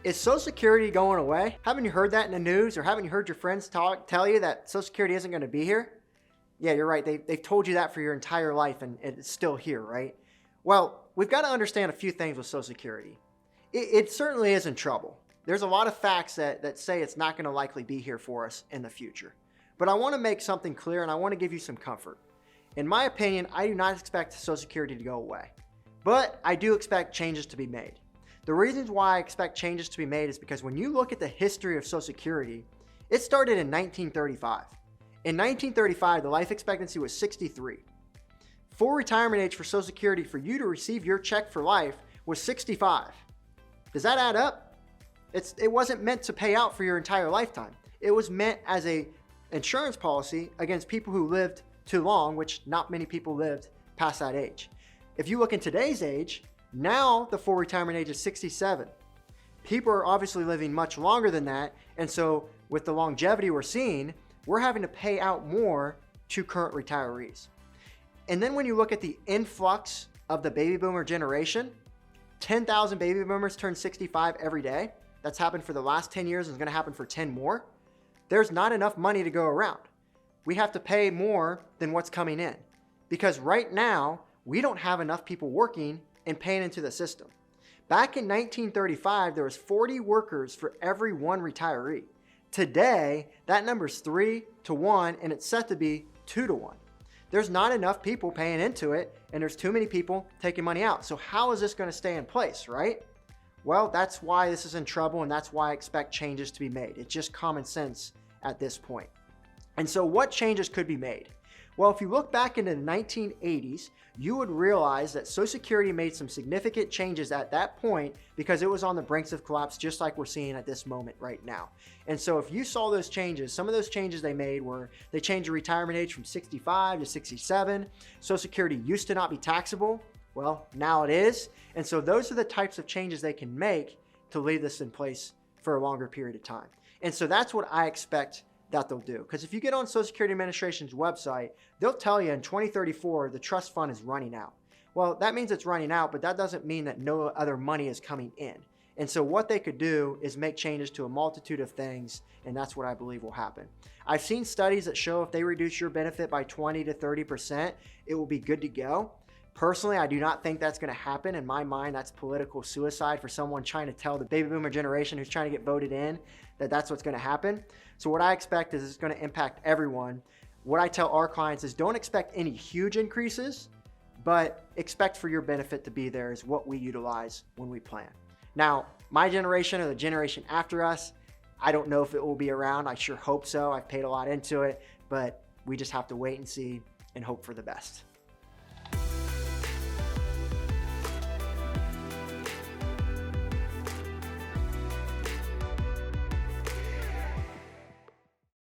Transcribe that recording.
Is Social Security going away? Haven't you heard that in the news, or haven't you heard your friends tell you that Social Security isn't going to be here? Yeah, you're right. They've told you that for your entire life, and it's still here, right? Well, we've got to understand a few things with Social Security. It certainly is in trouble. There's a lot of facts that say it's not going to likely be here for us in the future. But I want to make something clear, and I want to give you some comfort. In my opinion, I do not expect Social Security to go away, but I do expect changes to be made. The reasons why I expect changes to be made is because when you look at the history of Social Security, it started in 1935. In 1935, the life expectancy was 63. Full retirement age for Social Security for you to receive your check for life was 65. Does that add up? It wasn't meant to pay out for your entire lifetime. It was meant as an insurance policy against people who lived too long, which not many people lived past that age. If you look in today's age, now the full retirement age is 67. People are obviously living much longer than that, and so with the longevity we're seeing, we're having to pay out more to current retirees. And then when you look at the influx of the baby boomer generation, 10,000 baby boomers turn 65 every day. That's happened for the last 10 years and is going to happen for 10 more. There's not enough money to go around. We have to pay more than what's coming in because right now we don't have enough people working and paying into the system. Back in 1935, there was 40 workers for every one retiree. Today, that number's 3 to 1, and it's set to be 2 to 1. There's not enough people paying into it, and there's too many people taking money out. So how is this going to stay in place, right? Well, that's why this is in trouble, and that's why I expect changes to be made. It's just common sense at this point. And so what changes could be made? Well, if you look back into the 1980s, you would realize that Social Security made some significant changes at that point because it was on the brinks of collapse, just like we're seeing at this moment right now. And so if you saw those changes, some of those changes they made were they changed the retirement age from 65 to 67. Social Security used to not be taxable. Well, now it is. And so those are the types of changes they can make to leave this in place for a longer period of time. And so that's what I expect that they'll do. Because if you get on Social Security Administration's website, they'll tell you in 2034, the trust fund is running out. Well, that means it's running out, but that doesn't mean that no other money is coming in. And so what they could do is make changes to a multitude of things, and that's what I believe will happen. I've seen studies that show if they reduce your benefit by 20 to 30%, it will be good to go. Personally, I do not think that's going to happen. In my mind, that's political suicide for someone trying to tell the baby boomer generation who's trying to get voted in that that's what's going to happen. So what I expect is it's going to impact everyone. What I tell our clients is don't expect any huge increases, but expect for your benefit to be there is what we utilize when we plan. Now, my generation or the generation after us, I don't know if it will be around. I sure hope so. I've paid a lot into it, but we just have to wait and see and hope for the best.